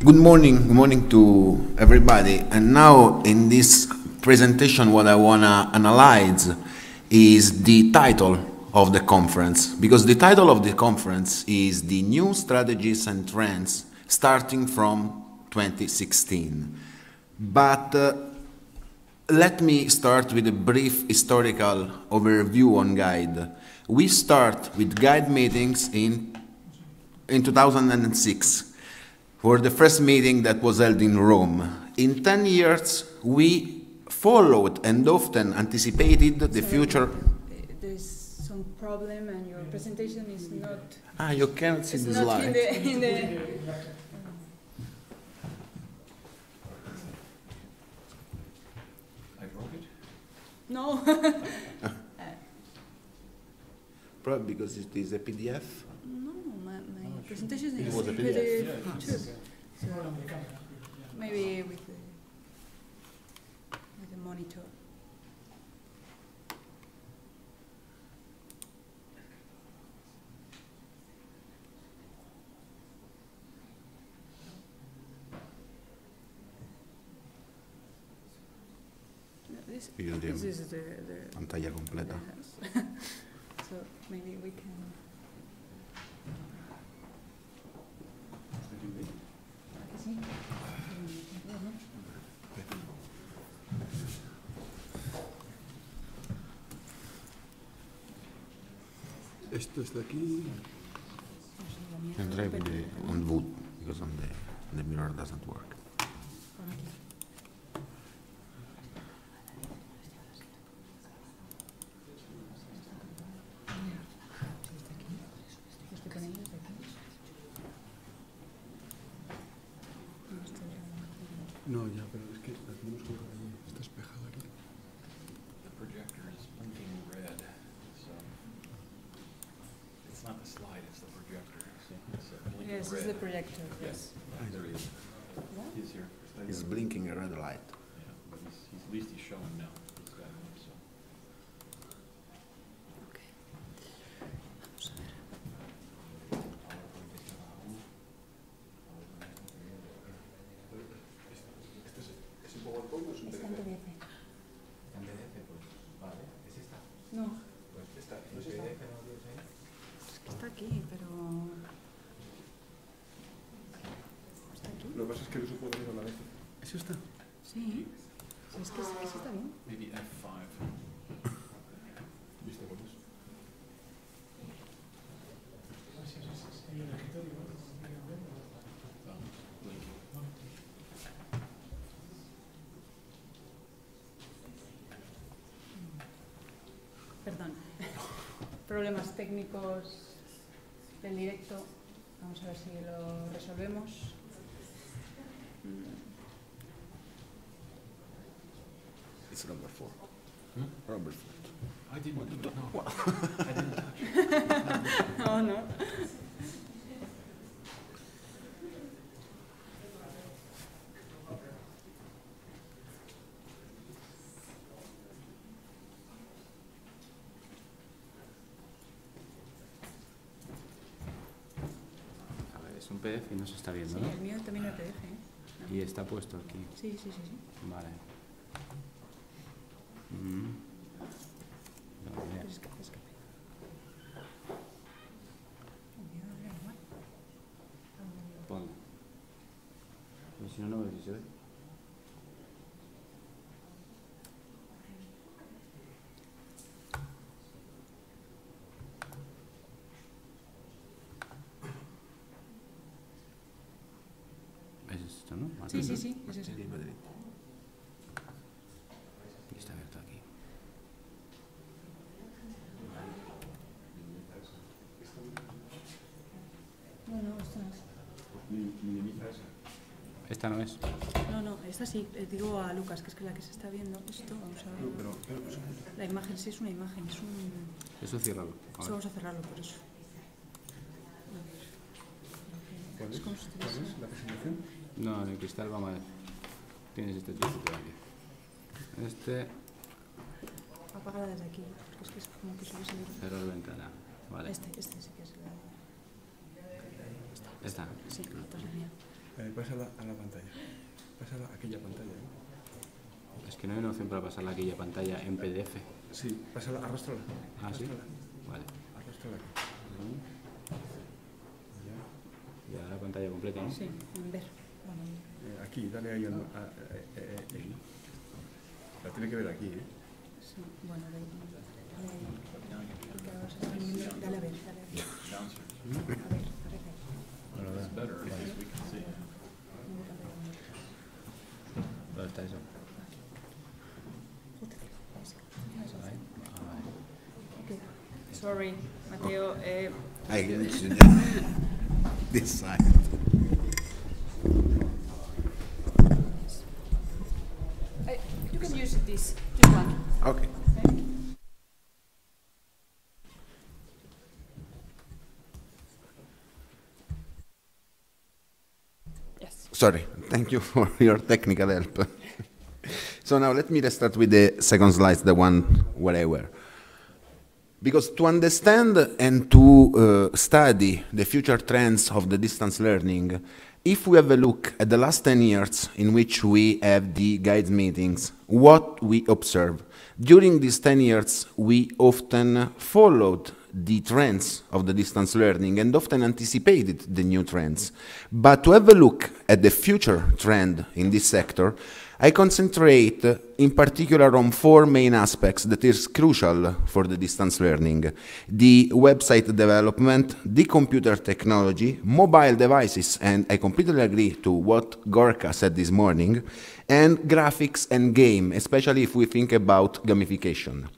Good morning to everybody. And now in this presentation, what I want to analyze is the title of the conference, because the title of the conference is the New Strategies and Trends Starting from 2016. But let me start with a brief historical overview on GUIDE. We start with GUIDE meetings in 2006. For the first meeting that was held in Rome. In 10 years, we followed and often anticipated the future. There's some problem and your presentation is not... You can't see the slide. I broke it? No. Probably because it is a PDF. No, my presentation is was a PDF. too. So maybe with the monitor. This is the pantalla completa. So maybe we can. Esto está aquí. And try with on wood, because on the mirror doesn't work. No, ya, pero es que la tenemos que colocar allí. Está espejada aquí. The projector is blinking red, so it's not the slide, it's the projector. So it's blinking Yes, red. it's the projector. Yes. There he is. What? He's here. It's blinking a red light. Yeah, but at least he's showing now. He's got it up, so. Okay. Vamos a ver. Está en PDF. Vale, ¿es esta? No, Pues esta, ¿no es esta? es que está aquí, pero... ¿Está aquí? Lo que pasa es que no se puede ver a la vez. ¿Es esta? Sí. Sí, es que sí está bien. Maybe F5. ¿Viste cuál es? Blinking. Perdón. Problemas técnicos del directo. Vamos a ver si lo resolvemos. It's number 4. Hmm? Number 4. I didn't do it, no. I didn't touch it. No, no. A ver, es un PDF y no se está viendo, Sí, ¿no? el mío también es PDF, ¿eh? Y está puesto aquí. Sí, sí, sí, sí. Vale. No, mira. Pero escape. El mío era igual. Ponlo. Y si no, no veo si se ve. Es esto, ¿no? Sí, sí, sí, es eso. Y está abierto aquí. No, no, esta no es. Minimiza esa. Esta no es. No, esta sí. Digo a Lucas, que es que la que se está viendo. Esto, vamos a ver. No, pero La imagen, sí, es una imagen. Es un... Eso ciérralo. A Esto ver. vamos a cerrarlo, por eso. ¿cuál Es es? como si ¿Cuál estuviese- es la presentación? No, en el cristal va mal. Tienes este trocito de aquí. Este, Apagada desde aquí, porque es que es como que suele ser... cerrar ventana. Vale. Este sí que es la... Esta. Sí, esta es la mía. Pásala a la pantalla. Pásala a aquella pantalla. Es que no hay una opción para pasar aquella pantalla en PDF. Sí, pásala, arrástrala. Ah, sí. Arrástrala. Vale. Arrástrala. Ya la pantalla completa, ¿no? Sí, en ver. Bueno, Aquí, dale ahí. La tiene que ver aquí, ¿eh? sí, bueno, dale a ver, dale a ver. A ver, ¿Dónde está eso? Sorry, Matteo. I can see this side. You can use this one. Okay. Yes. Sorry, thank you for your technical help. So now let me start with the second slide, the one where I were. Because to understand and to study the future trends of the distance learning, if we have a look at the last 10 years in which we have the guides meetings, what we observe. During these 10 years, we often followed the trends of the distance learning and often anticipated the new trends. But to have a look at the future trend in this sector, I concentrate in particular on four main aspects that is crucial for the distance learning: the website development, the computer technology, mobile devices, and I completely agree to what Gorka said this morning, and graphics and game, especially if we think about gamification.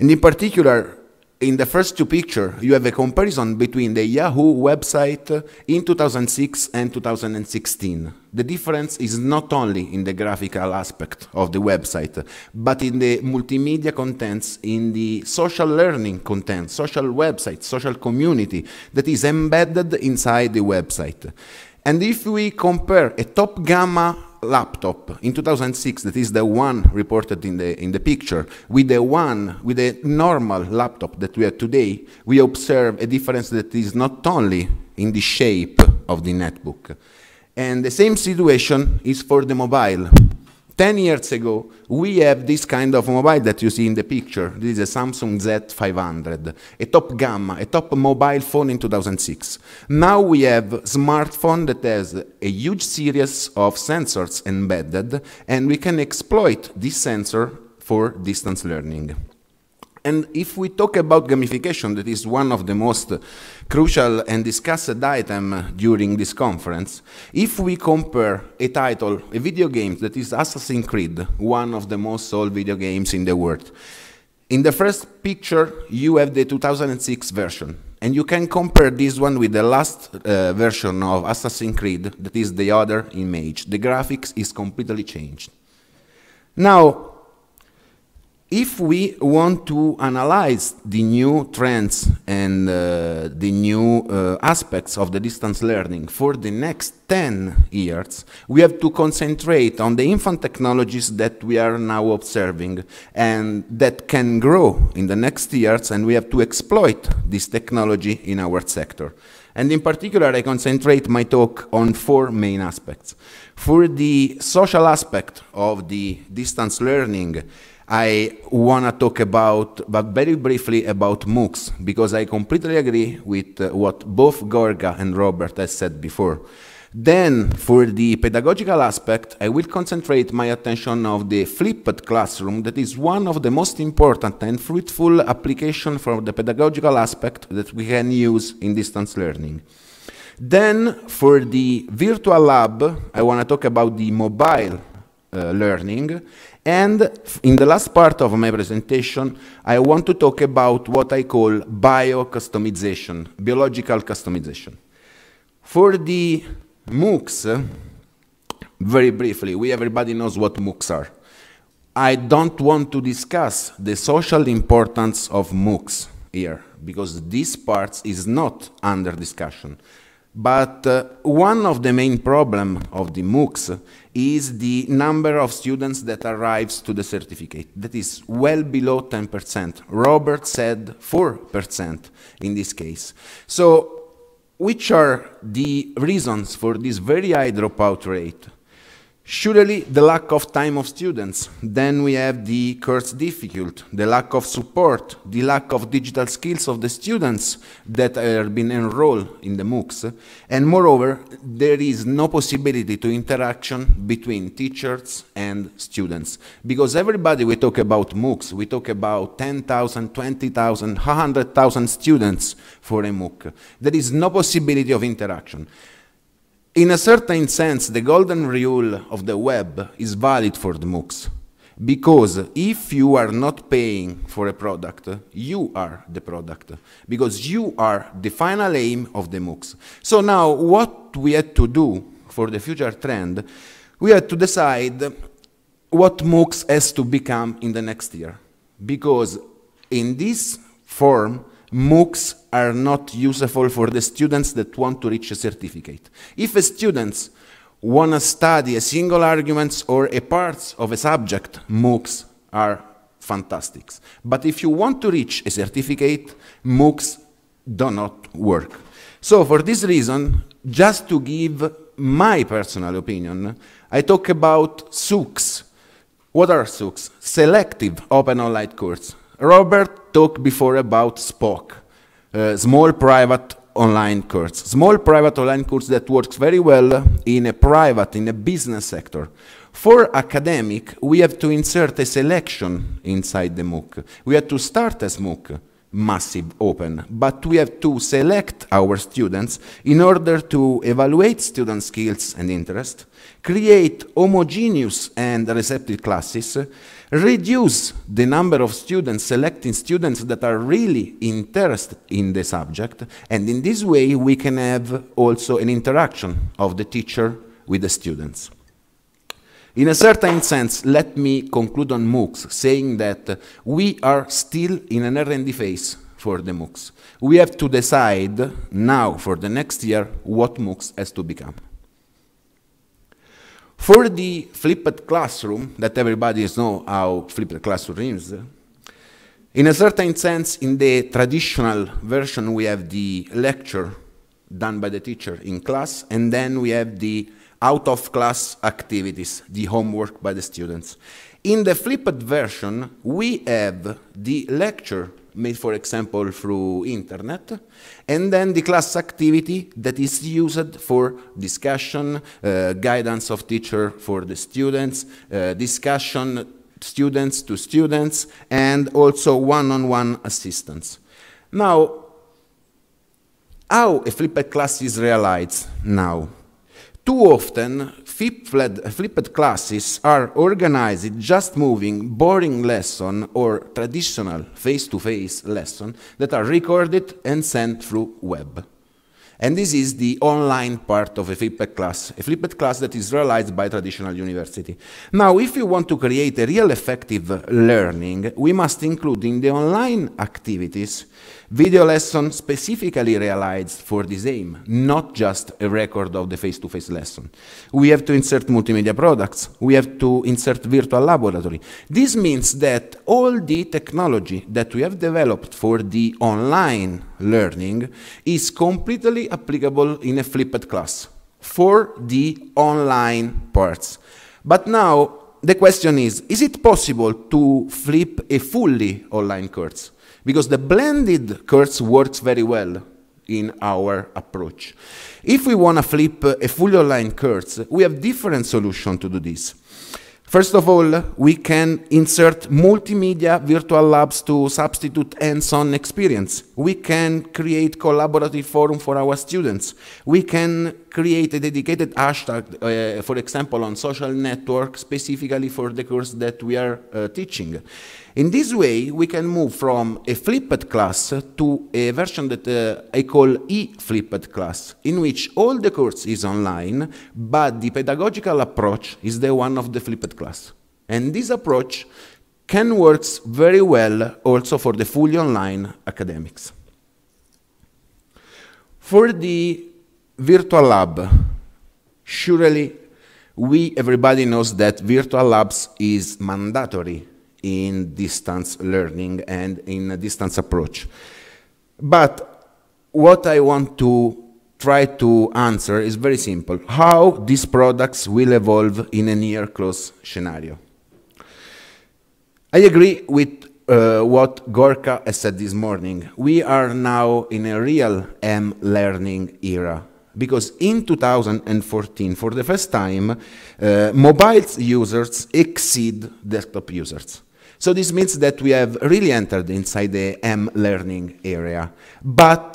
And in particular, in the first two pictures, you have a comparison between the Yahoo website in 2006 and 2016. The difference is not only in the graphical aspect of the website, but in the multimedia contents, in the social learning content, social website, social community that is embedded inside the website. And if we compare a top gamma laptop in 2006, that is the one reported in the picture, with a normal laptop that we have today, we observe a difference that is not only in the shape of the netbook. And the same situation is for the mobile. 10 years ago, we have this kind of mobile that you see in the picture. This is a Samsung Z500, a top gamma, a top mobile phone in 2006. Now we have a smartphone that has a huge series of sensors embedded, and we can exploit this sensor for distance learning. And if we talk about gamification, that is one of the most crucial and discussed items during this conference, if we compare a title, a video game that is Assassin's Creed, one of the most sold video games in the world. In the first picture, you have the 2006 version, and you can compare this one with the last version of Assassin's Creed, that is the other image. The graphics is completely changed. Now, if we want to analyze the new trends and the new aspects of the distance learning for the next 10 years, we have to concentrate on the infant technologies that we are now observing and that can grow in the next years, and we have to exploit this technology in our sector. And in particular, I concentrate my talk on four main aspects. For the social aspect of the distance learning, I want to talk about, but very briefly, about MOOCs, because I completely agree with what both Gorga and Robert has said before. Then, for the pedagogical aspect, I will concentrate my attention on the flipped classroom, that is one of the most important and fruitful applications for the pedagogical aspect that we can use in distance learning. Then, for the virtual lab, I want to talk about the mobile learning. And in the last part of my presentation, I want to talk about what I call bio-customization, biological customization. For the MOOCs, very briefly, everybody knows what MOOCs are. I don't want to discuss the social importance of MOOCs here, because this part is not under discussion. But one of the main problems of the MOOCs is the number of students that arrives to the certificate. That is well below 10%. Robert said 4% in this case. So which are the reasons for this very high dropout rate? Surely the lack of time of students. Then we have the course difficult, the lack of support, the lack of digital skills of the students that have been enrolled in the MOOCs. And moreover, there is no possibility to interaction between teachers and students. Because everybody we talk about MOOCs, we talk about 10,000, 20,000, 100,000 students for a MOOC. There is no possibility of interaction. In a certain sense, the golden rule of the web is valid for the MOOCs, because if you are not paying for a product, you are the product, because you are the final aim of the MOOCs. So now, what we had to do for the future trend, we had to decide what MOOCs has to become in the next year, because in this form, MOOCs are not useful for the students that want to reach a certificate. If a student want to study a single argument or a part of a subject, MOOCs are fantastic. But if you want to reach a certificate, MOOCs do not work. So for this reason, just to give my personal opinion, I talk about SOOCs. What are SOOCs? Selective Open Online Course. Robert talked before about SPOC, Small Private Online Course. Small Private Online Course that works very well in a business sector. For academic, we have to insert a selection inside the MOOC. We have to start as MOOC, massive open, but we have to select our students in order to evaluate student skills and interest, create homogeneous and receptive classes, reduce the number of students, selecting students that are really interested in the subject, and in this way we can have also an interaction of the teacher with the students. In a certain sense, let me conclude on MOOCs, saying that we are still in an R&D phase for the MOOCs. We have to decide now for the next year what MOOCs has to become. For the flipped classroom, that everybody knows how flipped classroom is, in a certain sense, in the traditional version, we have the lecture done by the teacher in class, and then we have the out-of-class activities, the homework by the students. In the flipped version, we have the lecture made, for example, through internet, and then the class activity that is used for discussion, guidance of teacher for the students, discussion students to students, and also one-on-one assistance. Now, how a flipped class is realized now? Too often, flipped classes are organized just moving boring lesson or traditional face-to-face lesson that are recorded and sent through web. And this is the online part of a flipped class that is realized by traditional university. Now, if you want to create a real effective learning, we must include in the online activities video lessons specifically realized for this aim, not just a record of the face-to-face lesson. We have to insert multimedia products. We have to insert virtual laboratory. This means that all the technology that we have developed for the online learning is completely applicable in a flipped class for the online parts. But now the question is it possible to flip a fully online course? Because the blended course works very well in our approach. If we want to flip a fully online course, we have different solutions to do this. First of all, we can insert multimedia virtual labs to substitute hands-on experience. We can create collaborative forum for our students. We can create a dedicated hashtag, for example, on social network, specifically for the course that we are teaching. In this way, we can move from a flipped class to a version that I call e-flipped class, in which all the course is online, but the pedagogical approach is the one of the flipped class. And this approach can work very well also for the fully online academics. For the virtual lab, surely everybody knows that virtual labs is mandatory in distance learning and in a distance approach. But what I want to try to answer is very simple. How these products will evolve in a near-close scenario. I agree with what Gorka has said this morning. We are now in a real M-learning era. Because in 2014, for the first time, mobile users exceed desktop users. So this means that we have really entered inside the M-learning area. But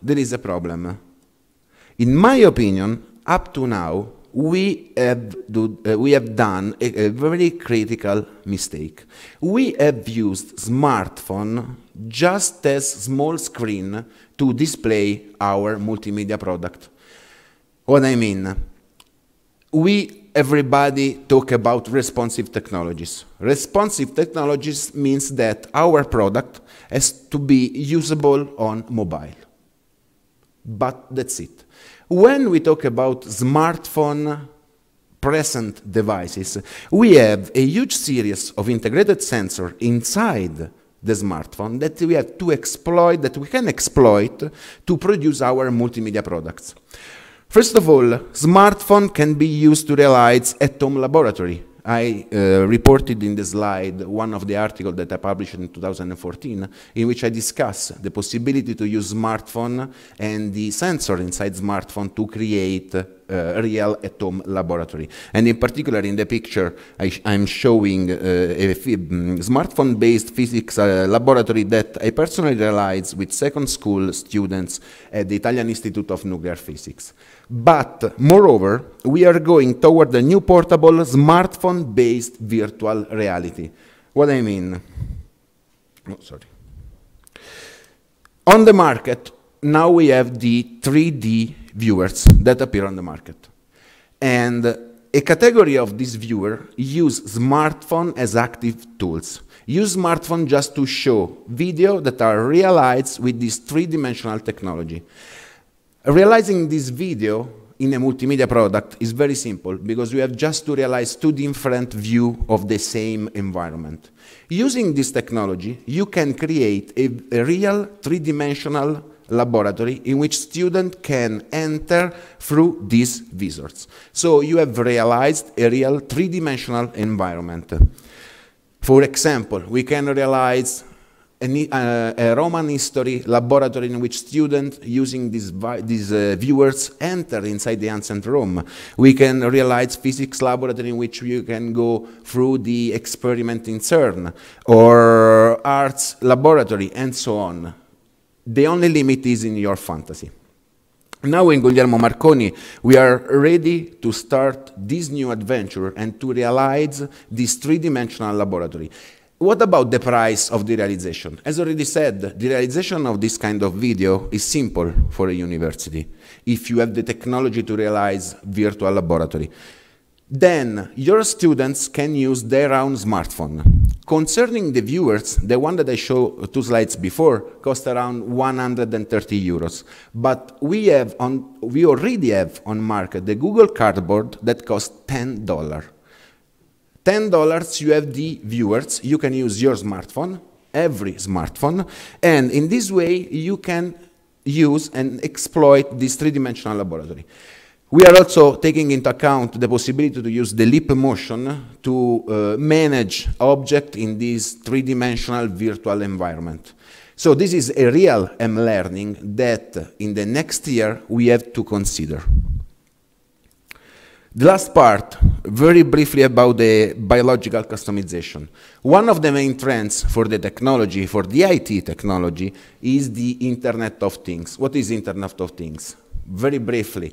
there is a problem. In my opinion, up to now, we have done a very critical mistake. We have used smartphone just as small screen to display our multimedia product. What I mean, everybody talk about responsive technologies. Responsive technologies means that our product has to be usable on mobile. But that's it. When we talk about smartphone present devices, we have a huge series of integrated sensors inside the smartphone that we have to exploit, that we can exploit to produce our multimedia products. First of all, smartphone can be used to realize at-home laboratory. I reported in the slide one of the articles that I published in 2014, in which I discuss the possibility to use smartphone and the sensor inside smartphone to create a real at-home laboratory. And in particular, in the picture, I'm showing a smartphone-based physics laboratory that I personally realized with second school students at the Italian Institute of Nuclear Physics. But moreover, we are going toward a new portable smartphone-based virtual reality. What I mean? Oh, sorry. On the market, now we have the 3D viewers that appear on the market. And a category of this viewer use smartphone as active tools. Use smartphone just to show video that are realized with this three-dimensional technology. Realizing this video in a multimedia product is very simple because you have just to realize two different views of the same environment. Using this technology, you can create a real three-dimensional laboratory in which students can enter through these visors. So you have realized a real three-dimensional environment. For example, we can realize a Roman history laboratory in which students using these viewers enter inside the ancient Rome. We can realize physics laboratory in which you can go through the experiment in CERN, or arts laboratory, and so on. The only limit is in your fantasy. Now in Guglielmo Marconi, we are ready to start this new adventure and to realize this three-dimensional laboratory. What about the price of the realization? As already said, the realization of this kind of video is simple for a university if you have the technology to realize virtual laboratory. Then your students can use their own smartphone. Concerning the viewers, the one that I showed 2 slides before cost around 130 euros. But we already have on market the Google Cardboard that costs $10. $10, you have the viewers, you can use your smartphone, every smartphone, and in this way you can use and exploit this three-dimensional laboratory. We are also taking into account the possibility to use the leap motion to manage objects in this three-dimensional virtual environment. So this is a real M-learning that in the next year we have to consider. The last part, very briefly about the biological customization. One of the main trends for the technology, for the IT technology, is the Internet of Things. What is Internet of Things? Very briefly,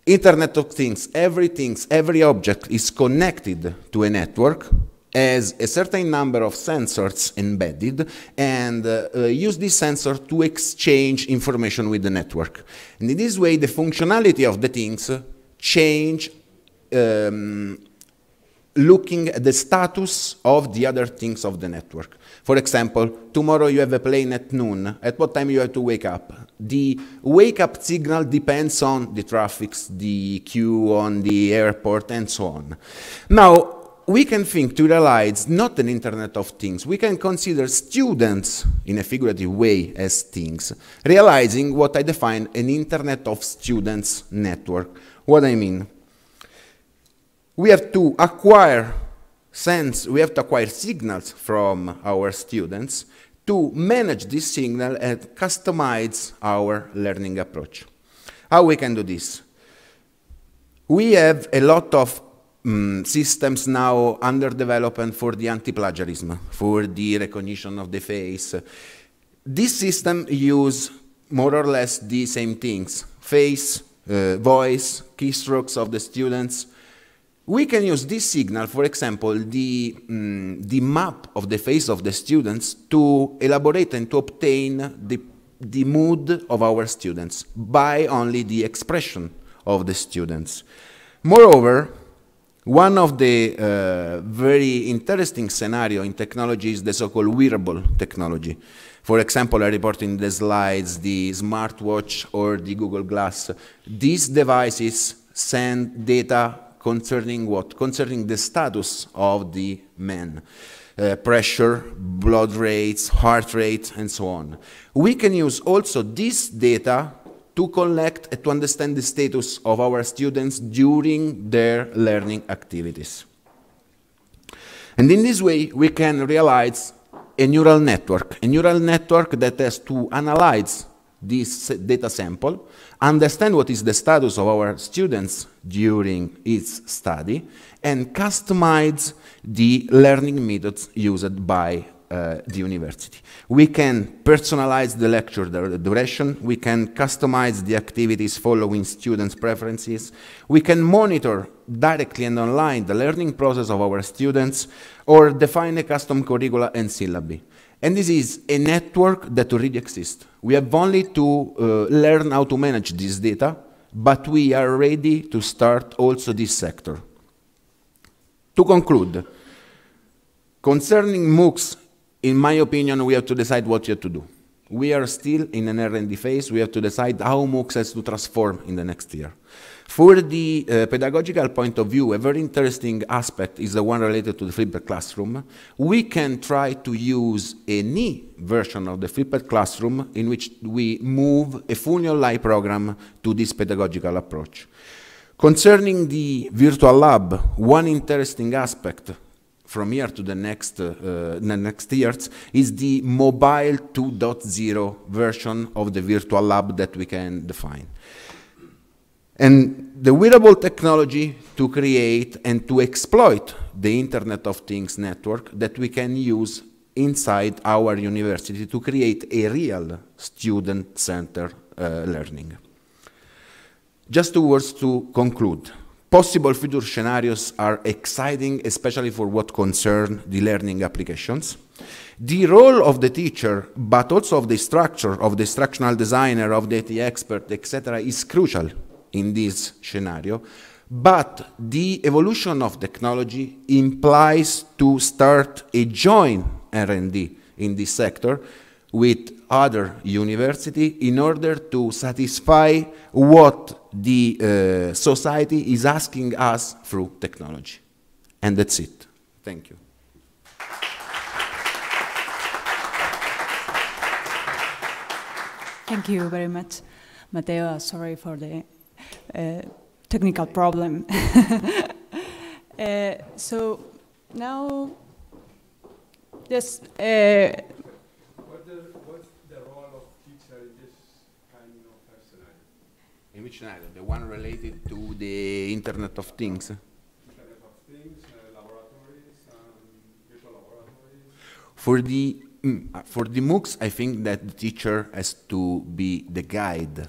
Internet of Things, every object is connected to a network, has a certain number of sensors embedded, and use this sensor to exchange information with the network. And in this way, the functionality of the things change looking at the status of the other things of the network. For example, tomorrow you have a plane at noon. At what time you have to wake up? The wake-up signal depends on the traffic, the queue on the airport, and so on. Now, we can think to realize not an Internet of Things. We can consider students in a figurative way as things, realizing what I define an Internet of Students network. What I mean? We have to acquire signals from our students to manage this signal and customize our learning approach. How we can do this? We have a lot of systems now under development for the anti-plagiarism, for the recognition of the face. This system use more or less the same things: face, voice, keystrokes of the students. We can use this signal, for example, the map of the face of the students, to elaborate and to obtain the mood of our students by only the expression of the students. Moreover, one of the very interesting scenario in technology is the so-called wearable technology. For example, I report in the slides the smartwatch or the Google Glass. These devices send data concerning what? Concerning the status of the man. Pressure, blood rates, heart rate, and so on. We can use also this data to collect and to understand the status of our students during their learning activities. And in this way, we can realize a neural network that has to analyze this data sample, understand what is the status of our students during its study, and customize the learning methods used by the university. We can personalize the lecture duration, we can customize the activities following students' preferences, we can monitor directly and online the learning process of our students, or define a custom curricula and syllabi. And this is a network that already exists. We have only to learn how to manage this data, but we are ready to start also this sector. To conclude, concerning MOOCs, in my opinion, we have to decide what we have to do. We are still in an R&D phase. We have to decide how MOOCs has to transform in the next year. For the pedagogical point of view, a very interesting aspect is the one related to the flipped classroom. We can try to use any version of the flipped classroom in which we move a fully online program to this pedagogical approach. Concerning the virtual lab, one interesting aspect from here to the next years is the mobile 2.0 version of the virtual lab that we can define. And the wearable technology to create and to exploit the Internet of Things network that we can use inside our university to create a real student-centered learning. Just 2 words to conclude. Possible future scenarios are exciting, especially for what concern the learning applications. The role of the teacher, but also of the structure, of the instructional designer, of the IT expert, etc., is crucial in this scenario. But the evolution of technology implies to start a joint R&D in this sector with other universities in order to satisfy what the society is asking us through technology. And that's it. Thank you. Thank you very much, Matteo. Sorry for the technical problem. So now, just what's the role of teacher in this kind of scenario? In which scenario? The one related to the Internet of Things? Internet of Things, laboratories, virtual laboratories. For the MOOCs, I think that the teacher has to be the guide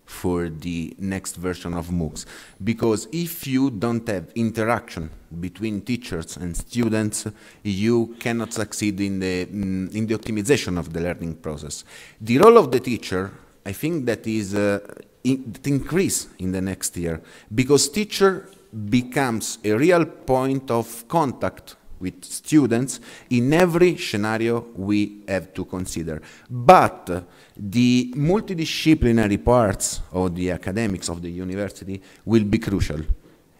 for the next version of MOOCs. Because if you don't have interaction between teachers and students, you cannot succeed in the optimization of the learning process. The role of the teacher, I think that is increase in the next year, because teacher becomes a real point of contact with students in every scenario we have to consider. But the multidisciplinary parts of the academics of the university will be crucial.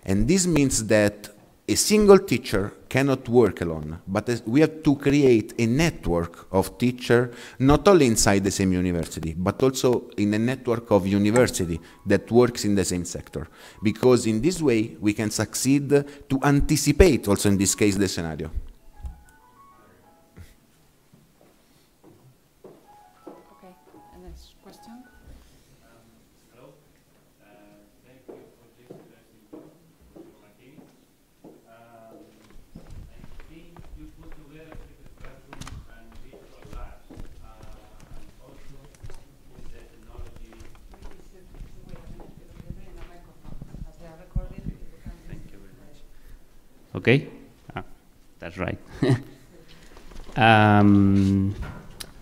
And this means that a single teacher cannot work alone, but we have to create a network of teachers, not only inside the same university, but also in a network of university that works in the same sector. Because in this way, we can succeed to anticipate, also in this case, the scenario. Okay, and next question. Hello. Thank you for this interesting talk, Matteo Martini. I think you put together the classroom and virtual labs, and also with the technology. Thank you very much. Okay, that's right.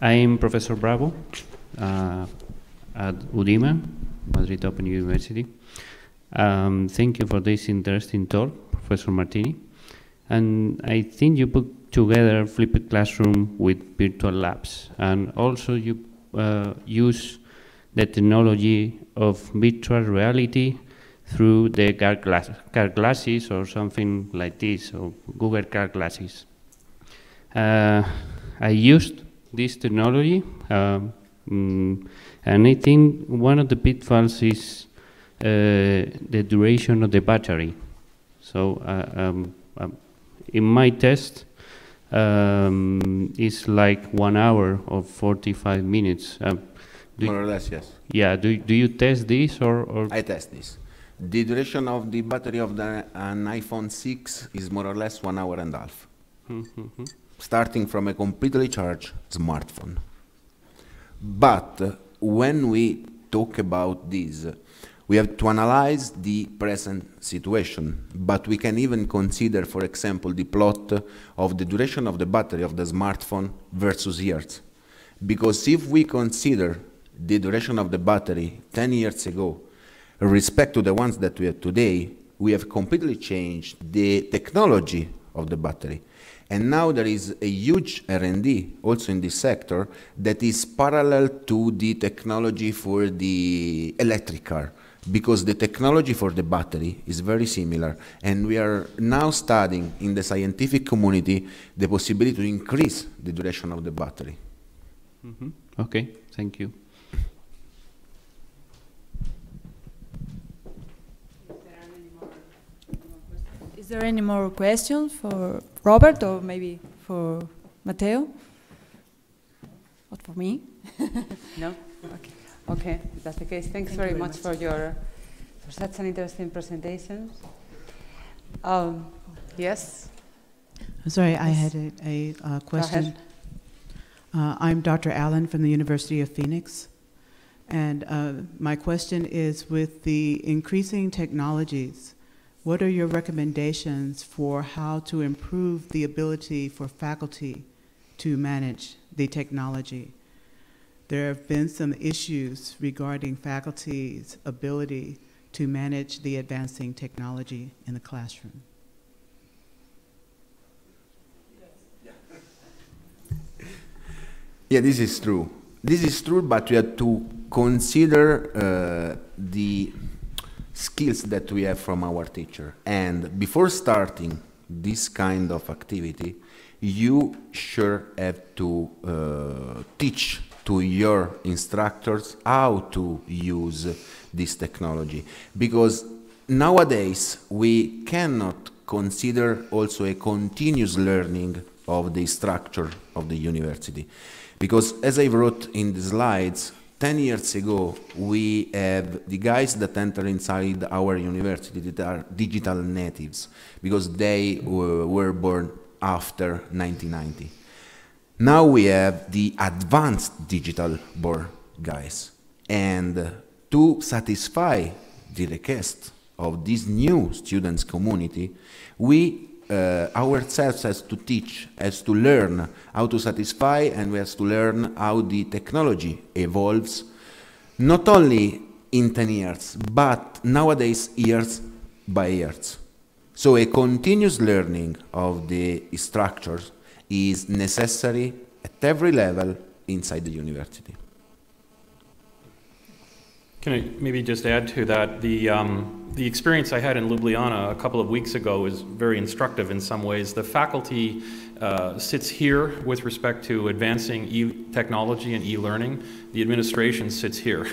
I'm Professor Bravo at UDIMA, Madrid Open University. Thank you for this interesting talk, Professor Martini. And I think you put together flipped classroom with virtual labs, and also you use the technology of virtual reality through the car glasses or something like this, or Google car glasses. I used this technology, and I think one of the pitfalls is the duration of the battery. So in my test, it's like 1 hour or 45 minutes. More or less, yes. Yeah, do you test this or? I test this. The duration of the battery of an iPhone 6 is more or less 1 hour and a half. Starting from a completely charged smartphone. But when we talk about this, we have to analyze the present situation, but we can even consider, for example, the plot of the duration of the battery of the smartphone versus years. Because if we consider the duration of the battery 10 years ago, in respect to the ones that we have today, we have completely changed the technology of the battery. And now there is a huge R&D also in this sector that is parallel to the technology for the electric car, because the technology for the battery is very similar. And we are now studying in the scientific community the possibility to increase the duration of the battery. Okay, thank you. Is there any more questions for Robert or maybe for Matteo? Not for me? No? Okay. Okay, if that's the case. Thanks very much for such an interesting presentation. Yes? Sorry, I had a question. I'm Dr. Allen from the University of Phoenix. And my question is, with the increasing technologies, what are your recommendations for how to improve the ability for faculty to manage the technology? There have been some issues regarding faculty's ability to manage the advancing technology in the classroom. Yeah, this is true. This is true, but we have to consider the skills that we have from our teacher. And before starting this kind of activity, you sure have to teach to your instructors how to use this technology. Because nowadays we cannot consider also a continuous learning of the structure of the university. Because as I wrote in the slides, 10 years ago, we have the guys that enter inside our university that are digital natives, because they were born after 1990. Now we have the advanced digital born guys. And to satisfy the request of this new students community, we ourselves has to teach, has to learn how to satisfy, and we have to learn how the technology evolves, not only in 10 years, but nowadays years by years. So a continuous learning of the structures is necessary at every level inside the university. Can I maybe just add to that? The experience I had in Ljubljana a couple of weeks ago is very instructive in some ways. The faculty sits here with respect to advancing technology and e-learning. The administration sits here.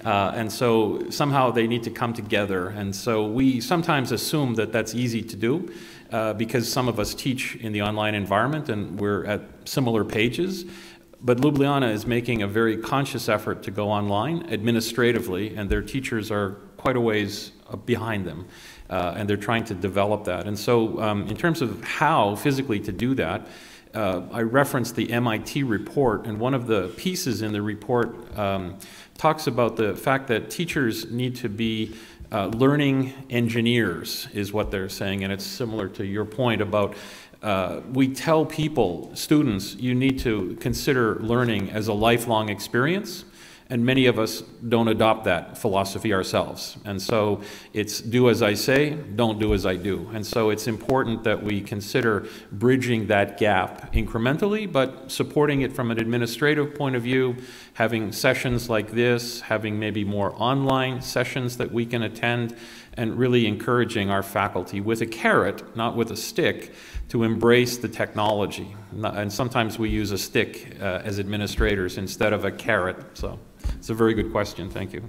And so somehow they need to come together. And so we sometimes assume that that's easy to do because some of us teach in the online environment and we're at similar pages. But Ljubljana is making a very conscious effort to go online administratively, and their teachers are quite a ways behind them. And they're trying to develop that. And so in terms of how physically to do that, I referenced the MIT report, and one of the pieces in the report talks about the fact that teachers need to be learning engineers, is what they're saying, and it's similar to your point about we tell people, students, you need to consider learning as a lifelong experience. And many of us don't adopt that philosophy ourselves. And so it's do as I say, don't do as I do. And so it's important that we consider bridging that gap incrementally, but supporting it from an administrative point of view, having sessions like this, having maybe more online sessions that we can attend, and really encouraging our faculty with a carrot, not with a stick, to embrace the technology. And sometimes we use a stick as administrators instead of a carrot. So it's a very good question. Thank you.